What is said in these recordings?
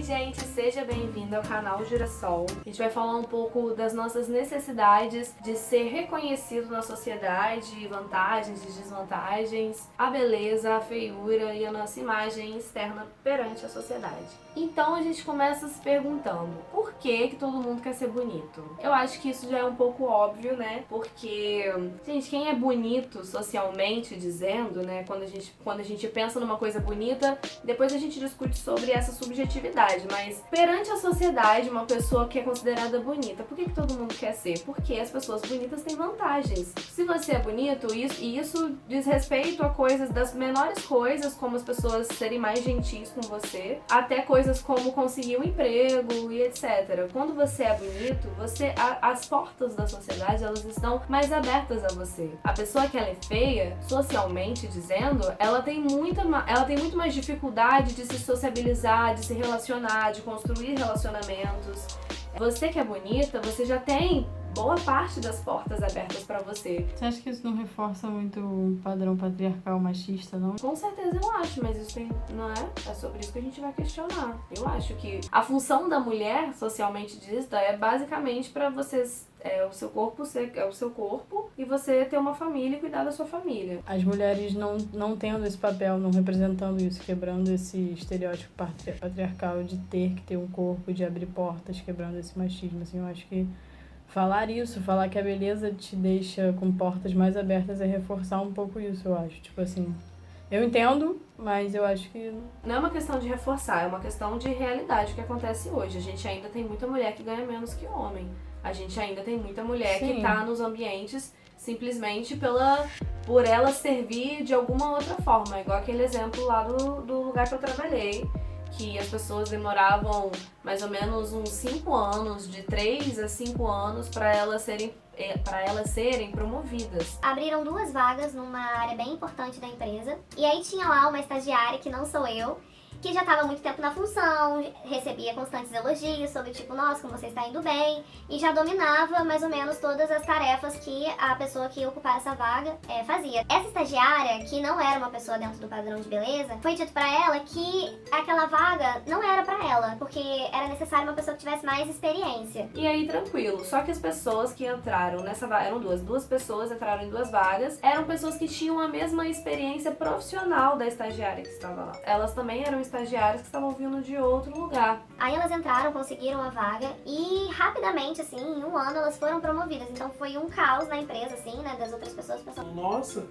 gente, seja bem-vindo ao canal Girassol. A gente vai falar um pouco das nossas necessidades de ser reconhecido na sociedade, vantagens e desvantagens, a beleza, a feiura e a nossa imagem externa perante a sociedade. Então a gente começa se perguntando, por que todo mundo quer ser bonito? Eu acho que isso já é um pouco óbvio, né? Porque, gente, quem é bonito socialmente dizendo, né? Quando a gente pensa numa coisa bonita, depois a gente discute sobre essa subjetividade, mas perante a sociedade, uma pessoa que é considerada bonita, por que todo mundo quer ser? Porque as pessoas bonitas têm vantagens. Se você é bonito, isso diz respeito a coisas, das menores coisas, como as pessoas serem mais gentis com você, até coisas como conseguir um emprego e etc. Quando você é bonito, as portas da sociedade, elas estão mais abertas a você. A pessoa que ela é feia, socialmente dizendo, ela tem muito mais dificuldade de se sociabilizar, de se relacionar, de construir relacionamentos. Você que é bonita, você já tem boa parte das portas abertas pra você. Você acha que isso não reforça muito o padrão patriarcal machista, não? Com certeza eu acho, mas isso não é? É sobre isso que a gente vai questionar. Eu acho que a função da mulher, socialmente dita, é basicamente pra vocês... o seu corpo e você ter uma família e cuidar da sua família. As mulheres não tendo esse papel, não representando isso, quebrando esse estereótipo patriarcal de ter que ter um corpo, de abrir portas, quebrando esse machismo, assim, eu acho que falar que a beleza te deixa com portas mais abertas é reforçar um pouco isso, eu acho. Tipo assim, eu entendo, mas eu acho que... Não é uma questão de reforçar, é uma questão de realidade que acontece hoje. A gente ainda tem muita mulher que ganha menos que homem. A gente ainda tem muita mulher Sim. que tá nos ambientes simplesmente por ela servir de alguma outra forma. Igual aquele exemplo lá do lugar que eu trabalhei, que as pessoas demoravam mais ou menos uns 5 anos, de 3 a 5 anos, para elas serem promovidas. Abriram 2 vagas numa área bem importante da empresa, e aí tinha lá uma estagiária, que não sou eu, que já estava há muito tempo na função, recebia constantes elogios sobre tipo, nossa, como você está indo bem, e já dominava mais ou menos todas as tarefas que a pessoa que ia ocupar essa vaga fazia. Essa estagiária, que não era uma pessoa dentro do padrão de beleza, foi dito pra ela que aquela vaga não era pra ela, porque era necessário uma pessoa que tivesse mais experiência. E aí, tranquilo, só que as pessoas que entraram nessa vaga, eram duas pessoas entraram em 2 vagas, eram pessoas que tinham a mesma experiência profissional da estagiária que estava lá. Elas também eram estagiárias que estavam vindo de outro lugar. Aí elas entraram, conseguiram a vaga e rapidamente, assim, em 1 ano elas foram promovidas. Então foi um caos na empresa, assim, né, das outras pessoas pensando, nossa,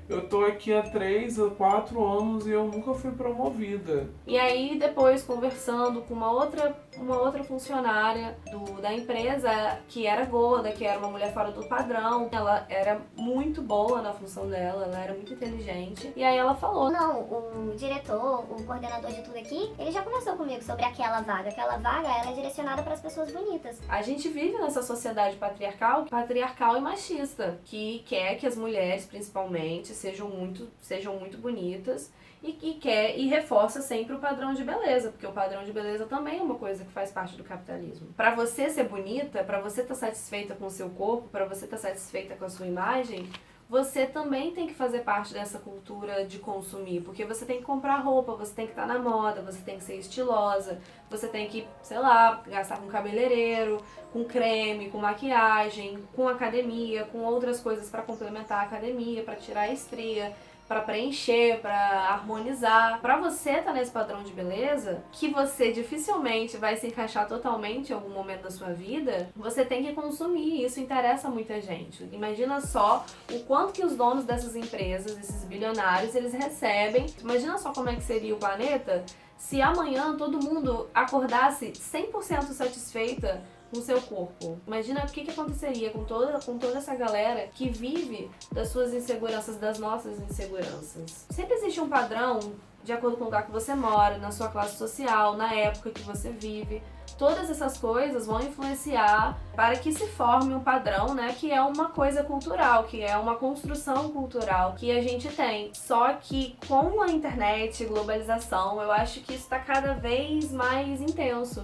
eu tô aqui há 3 a 4 anos e eu nunca fui promovida. E aí, depois, conversando com uma outra funcionária da empresa, que era gorda, que era uma mulher fora do padrão, ela era muito boa na função dela, ela era muito inteligente, e aí ela falou, não, o diretor, o coordenador de tudo aqui, ele já conversou comigo sobre aquela vaga ela é direcionada para as pessoas bonitas. A gente vive nessa sociedade patriarcal e machista, que quer que as mulheres, principalmente, sejam muito bonitas e reforça sempre o padrão de beleza, porque o padrão de beleza também é uma coisa que faz parte do capitalismo. Pra você ser bonita, pra você estar satisfeita com o seu corpo, pra você estar satisfeita com a sua imagem, você também tem que fazer parte dessa cultura de consumir, porque você tem que comprar roupa, você tem que estar na moda, você tem que ser estilosa, você tem que, sei lá, gastar com cabeleireiro, com creme, com maquiagem, com academia, com outras coisas pra complementar a academia, pra tirar a estria, pra preencher, pra harmonizar. Pra você estar nesse padrão de beleza, que você dificilmente vai se encaixar totalmente em algum momento da sua vida, você tem que consumir, e isso interessa muita gente. Imagina só o quanto que os donos dessas empresas, esses bilionários, eles recebem. Imagina só como é que seria o planeta se amanhã todo mundo acordasse 100% satisfeita com o seu corpo. Imagina o que aconteceria com toda essa galera que vive das suas inseguranças, das nossas inseguranças. Sempre existe um padrão de acordo com o lugar que você mora, na sua classe social, na época que você vive. Todas essas coisas vão influenciar para que se forme um padrão, né, que é uma coisa cultural, que é uma construção cultural que a gente tem. Só que com a internet, globalização, eu acho que isso está cada vez mais intenso,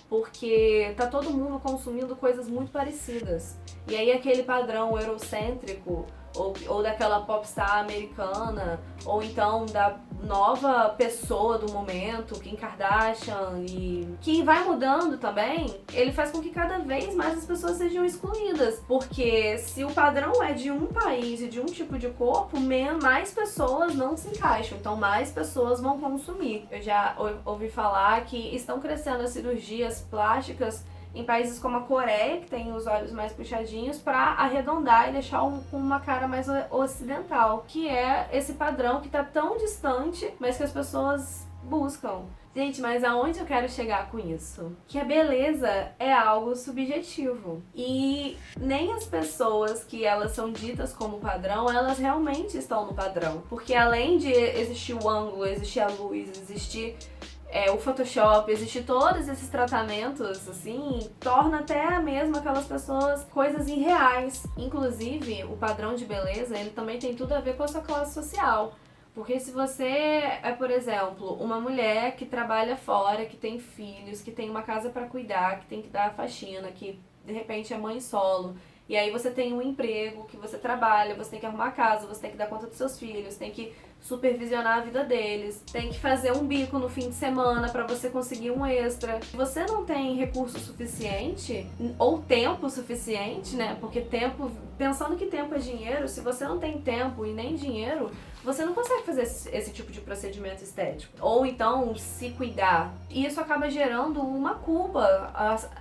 porque tá todo mundo consumindo coisas muito parecidas. E aí aquele padrão eurocêntrico, ou daquela popstar americana, ou então da nova pessoa do momento, Kim Kardashian, e que vai mudando também, ele faz com que cada vez mais as pessoas sejam excluídas. Porque se o padrão é de um país e de um tipo de corpo, mais pessoas não se encaixam, então mais pessoas vão consumir. Eu já ouvi falar que estão crescendo as cirurgias plásticas em países como a Coreia, que tem os olhos mais puxadinhos, para arredondar e deixar com uma cara mais ocidental, que é esse padrão que tá tão distante, mas que as pessoas buscam. Gente, mas aonde eu quero chegar com isso? Que a beleza é algo subjetivo. E nem as pessoas que elas são ditas como padrão, elas realmente estão no padrão. Porque além de existir o ângulo, existir a luz, existir o Photoshop, existir todos esses tratamentos, assim, torna até mesmo aquelas pessoas coisas irreais. Inclusive, o padrão de beleza, ele também tem tudo a ver com a sua classe social. Porque se você é, por exemplo, uma mulher que trabalha fora, que tem filhos, que tem uma casa para cuidar, que tem que dar faxina, que de repente é mãe solo, e aí você tem um emprego, que você trabalha, você tem que arrumar a casa, você tem que dar conta dos seus filhos, tem que supervisionar a vida deles, tem que fazer um bico no fim de semana para você conseguir um extra. Se você não tem recurso suficiente ou tempo suficiente, né? Porque tempo, pensando que tempo é dinheiro, se você não tem tempo e nem dinheiro, você não consegue fazer esse tipo de procedimento estético. Ou então se cuidar. E isso acaba gerando uma culpa.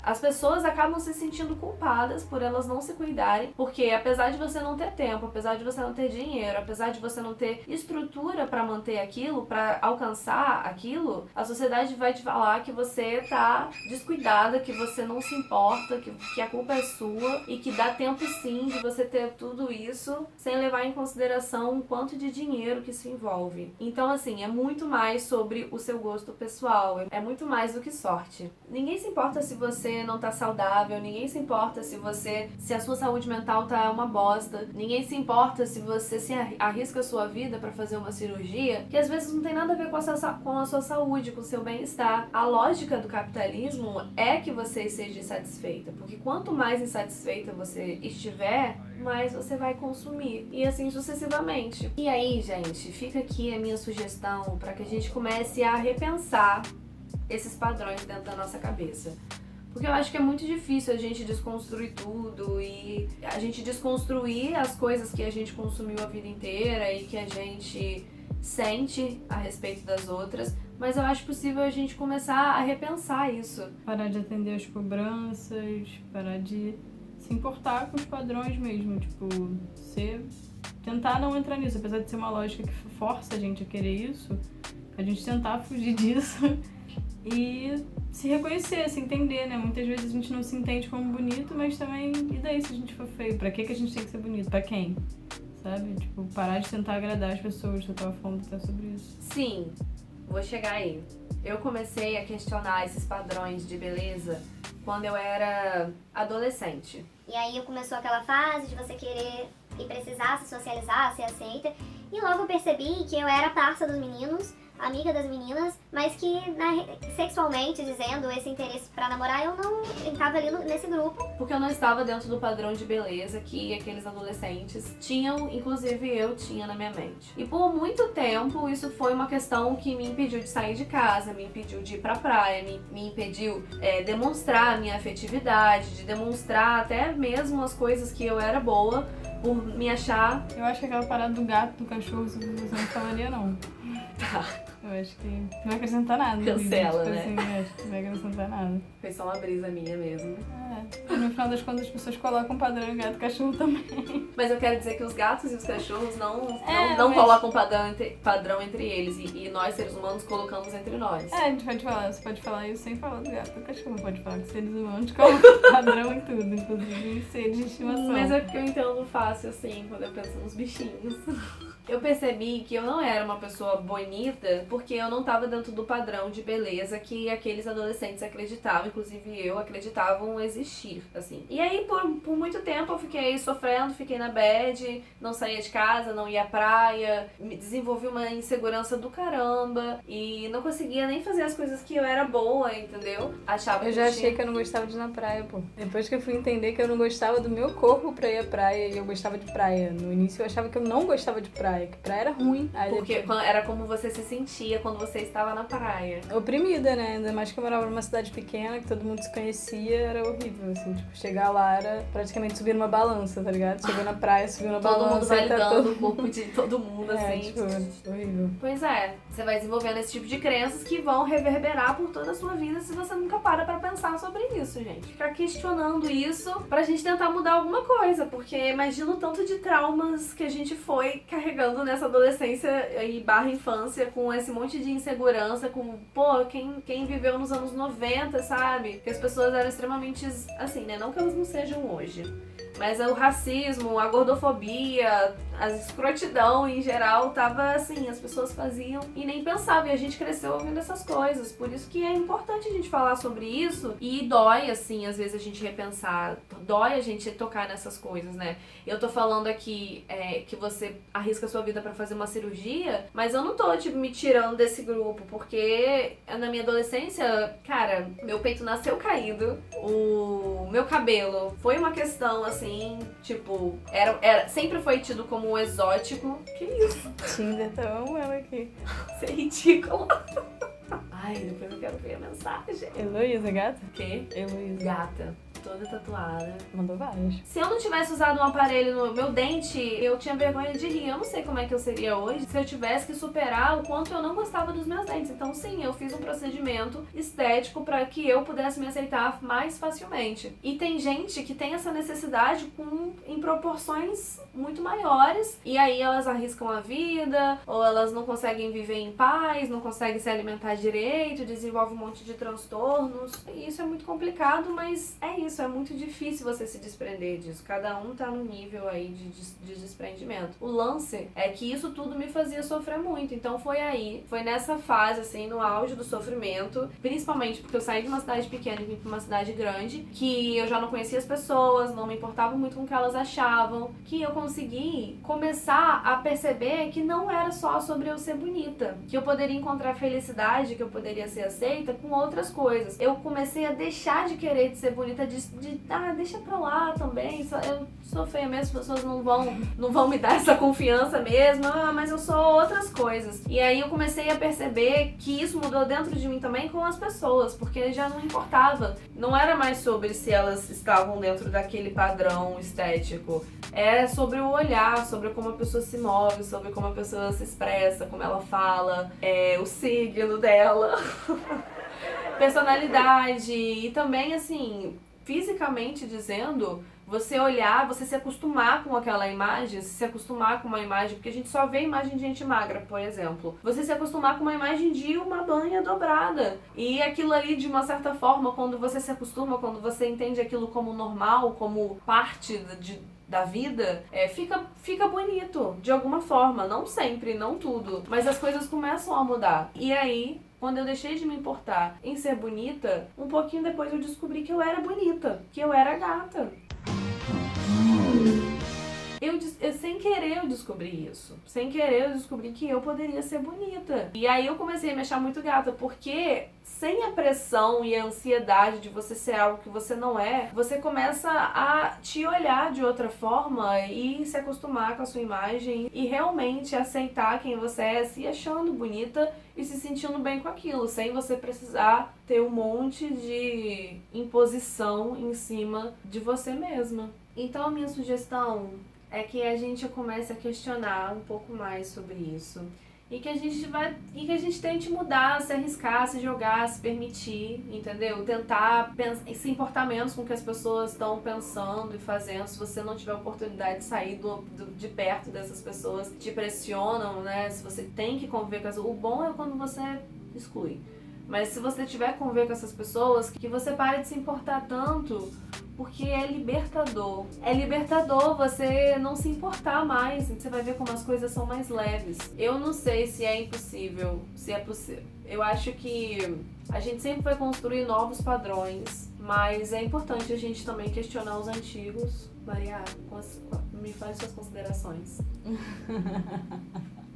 As pessoas acabam se sentindo culpadas por elas não se cuidarem, porque apesar de você não ter tempo, apesar de você não ter dinheiro, apesar de você não ter estrutura para manter aquilo, para alcançar aquilo, a sociedade vai te falar que você tá descuidada, que você não se importa, que a culpa é sua e que dá tempo sim de você ter tudo isso sem levar em consideração o quanto de dinheiro que isso envolve. Então, assim, é muito mais sobre o seu gosto pessoal, é muito mais do que sorte. Ninguém se importa se você não tá saudável, ninguém se importa se a sua saúde mental tá uma bosta, ninguém se importa se você se arrisca a sua vida pra fazer uma cirurgia, que às vezes não tem nada a ver com a sua saúde, com o seu bem-estar. A lógica do capitalismo é que você esteja insatisfeita, porque quanto mais insatisfeita você estiver, mais você vai consumir, e assim sucessivamente. E aí, gente, fica aqui a minha sugestão para que a gente comece a repensar esses padrões dentro da nossa cabeça. Porque eu acho que é muito difícil a gente desconstruir tudo e a gente desconstruir as coisas que a gente consumiu a vida inteira e que a gente sente a respeito das outras, mas eu acho possível a gente começar a repensar isso. Parar de atender as cobranças, parar de se importar com os padrões mesmo, tipo, tentar não entrar nisso, apesar de ser uma lógica que força a gente a querer isso, a gente tentar fugir disso e se reconhecer, se entender, né? Muitas vezes a gente não se entende como bonito, mas também, e daí se a gente for feio? Pra que a gente tem que ser bonito? Pra quem? Sabe? Tipo, parar de tentar agradar as pessoas, eu tava falando até sobre isso. Sim, vou chegar aí. Eu comecei a questionar esses padrões de beleza quando eu era adolescente. E aí começou aquela fase de você querer e precisar se socializar, ser aceita. E logo eu percebi que eu era parça dos meninos, amiga das meninas, mas que sexualmente dizendo, esse interesse pra namorar, eu não entrava ali nesse grupo. Porque eu não estava dentro do padrão de beleza que aqueles adolescentes tinham, inclusive eu tinha na minha mente. E por muito tempo isso foi uma questão que me impediu de sair de casa, me impediu de ir pra praia, me impediu demonstrar a minha afetividade, de demonstrar até mesmo as coisas que eu era boa, por me achar... Eu acho que aquela parada do gato, do cachorro, você não falaria não. Tá. Eu acho que não vai acrescentar nada. Cancela, tipo né? Assim, eu acho que não vai acrescentar nada. Foi só uma brisa minha mesmo. No final das contas, as pessoas colocam padrão em gato e cachorro também. Mas eu quero dizer que os gatos e os cachorros não mas... colocam padrão entre eles. E nós, seres humanos, colocamos entre nós. A gente pode falar. Você pode falar isso sem falar do gato e do cachorro. Pode falar que seres humanos colocam padrão em tudo, inclusive em seres de estimação. Mas é porque eu entendo fácil, assim, quando eu penso nos bichinhos. Eu percebi que eu não era uma pessoa bonita porque eu não estava dentro do padrão de beleza que aqueles adolescentes acreditavam. inclusive eu, acreditavam existir, assim. E aí, por muito tempo, eu fiquei sofrendo, fiquei na bad, não saía de casa, não ia à praia, me desenvolvi uma insegurança do caramba e não conseguia nem fazer as coisas que eu era boa, entendeu? Eu já achei que eu não gostava de ir na praia, pô. Depois que eu fui entender que eu não gostava do meu corpo pra ir à praia e eu gostava de praia. No início eu achava que eu não gostava de praia, que praia era ruim. Aí Porque depois... era como você se sentia quando você estava na praia. Oprimida, né? Ainda mais que eu morava numa cidade pequena, que todo mundo se conhecia, era horrível, assim. Tipo, chegar lá era praticamente subir numa balança, tá ligado? Chegou na praia, subiu na Todo mundo balança. validando o corpo de todo mundo, assim. Tipo, horrível. Pois é, você vai desenvolvendo esse tipo de crenças que vão reverberar por toda a sua vida se você nunca para pra pensar sobre isso, gente. Ficar questionando isso pra gente tentar mudar alguma coisa, porque imagina o tanto de traumas que a gente foi carregando nessa adolescência e barra infância, com esse monte de insegurança, com, pô, quem viveu nos anos 90, sabe? Que as pessoas eram extremamente, assim, né? Não que elas não sejam hoje, mas o racismo, a gordofobia, a escrotidão em geral, tava assim, as pessoas faziam e nem pensavam, e a gente cresceu ouvindo essas coisas. Por isso que é importante a gente falar sobre isso, e dói, assim, às vezes a gente repensar, dói a gente tocar nessas coisas, né? Eu tô falando aqui que você arrisca a sua vida pra fazer uma cirurgia, mas eu não tô, tipo, me tirando desse grupo, porque na minha adolescência, cara, meu peito nasceu caído, o meu cabelo foi uma questão, assim, tipo, sempre foi tido como um exótico. Que isso? Tinder, tá ela aqui. Isso é ridículo. Ai, depois eu quero ver a mensagem. Heloísa, gata? Que? Heloísa. Gata. Toda tatuada. Mandou várias. Se eu não tivesse usado um aparelho no meu dente, eu tinha vergonha de rir. Eu não sei como é que eu seria hoje se eu tivesse que superar o quanto eu não gostava dos meus dentes. Então, sim, eu fiz um procedimento estético para que eu pudesse me aceitar mais facilmente. E tem gente que tem essa necessidade em proporções muito maiores, e aí elas arriscam a vida, ou elas não conseguem viver em paz, não conseguem se alimentar direito, desenvolvem um monte de transtornos. E isso é muito complicado, mas é isso. É muito difícil você se desprender disso. Cada um tá no nível aí de desprendimento. O lance é que isso tudo me fazia sofrer muito. Então foi nessa fase, assim, no auge do sofrimento, principalmente porque eu saí de uma cidade pequena e vim pra uma cidade grande, que eu já não conhecia as pessoas, não me importava muito com o que elas achavam, que eu consegui começar a perceber que não era só sobre eu ser bonita, que eu poderia encontrar felicidade, que eu poderia ser aceita com outras coisas. Eu comecei a deixar de querer de ser bonita, deixa pra lá também, eu sou feia mesmo, as pessoas não vão me dar essa confiança mesmo, mas eu sou outras coisas. E aí eu comecei a perceber que isso mudou dentro de mim também com as pessoas, porque já não importava. Não era mais sobre se elas estavam dentro daquele padrão estético, era sobre o olhar, sobre como a pessoa se move, sobre como a pessoa se expressa, como ela fala, o signo dela, personalidade e também, assim, fisicamente dizendo, você olhar, você se acostumar com aquela imagem, se acostumar com uma imagem, porque a gente só vê imagem de gente magra, por exemplo. Você se acostumar com uma imagem de uma banha dobrada. E aquilo ali, de uma certa forma, quando você se acostuma, quando você entende aquilo como normal, como parte da vida, fica bonito, de alguma forma. Não sempre, não tudo. Mas as coisas começam a mudar. E aí, quando eu deixei de me importar em ser bonita, um pouquinho depois eu descobri que eu era bonita, que eu era gata. Sem querer eu descobri isso. Sem querer eu descobri que eu poderia ser bonita. E aí eu comecei a me achar muito gata, porque sem a pressão e a ansiedade de você ser algo que você não é, você começa a te olhar de outra forma e se acostumar com a sua imagem e realmente aceitar quem você é, se achando bonita e se sentindo bem com aquilo, sem você precisar ter um monte de imposição em cima de você mesma. Então a minha sugestão é que a gente comece a questionar um pouco mais sobre isso. E que a gente tente mudar, se arriscar, se jogar, se permitir, entendeu? Tentar se importar menos com o que as pessoas estão pensando e fazendo. Se você não tiver oportunidade de sair de perto dessas pessoas que te pressionam, né? Se você tem que conviver com o bom é quando você exclui. Mas se você tiver que conviver com essas pessoas, que você pare de se importar tanto porque é libertador. É libertador você não se importar mais, você vai ver como as coisas são mais leves. Eu não sei se é impossível, se é possível. Eu acho que a gente sempre vai construir novos padrões, mas é importante a gente também questionar os antigos. Maria, me fale suas considerações.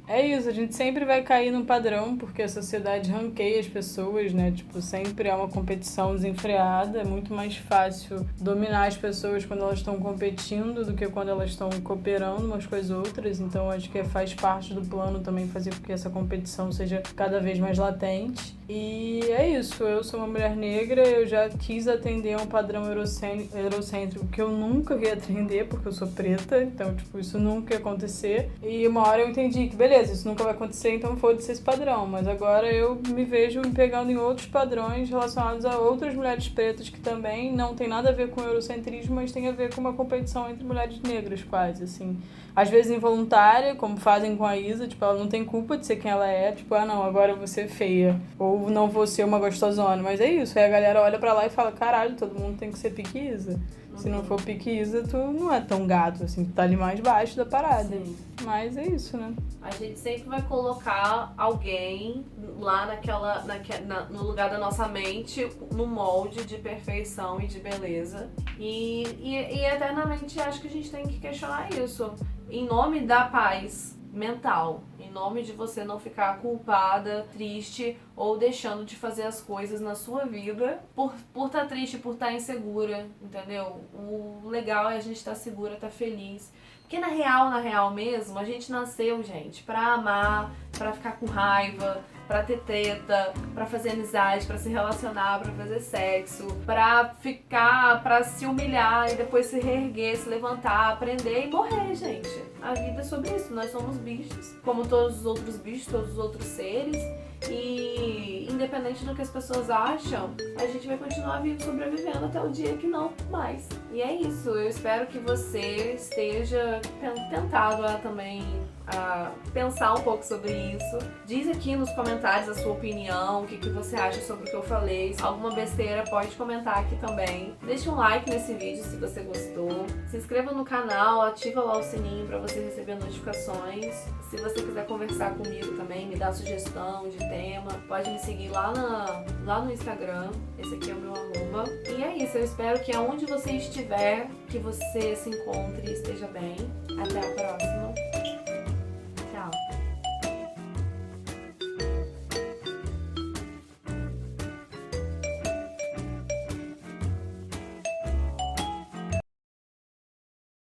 É isso, a gente sempre vai cair num padrão, porque a sociedade ranqueia as pessoas, né? Tipo, sempre é uma competição desenfreada, é muito mais fácil dominar as pessoas quando elas estão competindo do que quando elas estão cooperando umas com as outras, então acho que faz parte do plano também fazer com que essa competição seja cada vez mais latente. E é isso, eu sou uma mulher negra, eu já quis atender a um padrão eurocêntrico que eu nunca ia atender, porque eu sou preta, então, tipo, isso nunca ia acontecer. E uma hora eu entendi que, beleza, isso nunca vai acontecer, então foda-se esse padrão. Mas agora eu me vejo me pegando em outros padrões relacionados a outras mulheres pretas que também não tem nada a ver com o eurocentrismo, mas tem a ver com uma competição entre mulheres negras, quase, assim. Às vezes involuntária, como fazem com a Isa, tipo, ela não tem culpa de ser quem ela é, tipo, ah não, agora eu vou ser feia, ou não vou ser uma gostosona, mas é isso, aí a galera olha pra lá e fala, caralho, todo mundo tem que ser pique Isa. Se não for pique Isa, tu não é tão gato, assim, tu tá ali mais baixo da parada. Sim. Mas é isso, né? A gente sempre vai colocar alguém lá no lugar da nossa mente, no molde de perfeição e de beleza. E eternamente acho que a gente tem que questionar isso. Em nome da paz mental, em nome de você não ficar culpada, triste ou deixando de fazer as coisas na sua vida por estar triste, por estar insegura, entendeu? O legal é a gente estar segura, estar feliz. Porque na real mesmo, a gente nasceu, gente, pra amar, pra ficar com raiva, pra ter treta, pra fazer amizade, pra se relacionar, pra fazer sexo, pra se humilhar e depois se reerguer, se levantar, aprender e morrer, gente. A vida é sobre isso, nós somos bichos, como todos os outros bichos, todos os outros seres. E independente do que as pessoas acham, a gente vai continuar vivo, sobrevivendo até o dia que não mais. E é isso, eu espero que você esteja tentado a também a pensar um pouco sobre isso. Diz aqui nos comentários a sua opinião, o que você acha sobre o que eu falei. Se alguma besteira, pode comentar aqui também. Deixa um like nesse vídeo se você gostou. Se inscreva no canal, ativa lá o sininho para você receber notificações. Se você quiser conversar comigo também, me dar sugestão de tema, pode me seguir lá no Instagram. Esse aqui é o meu arroba. E é isso, eu espero que aonde você estiver, que você se encontre e esteja bem. Até a próxima. Tchau.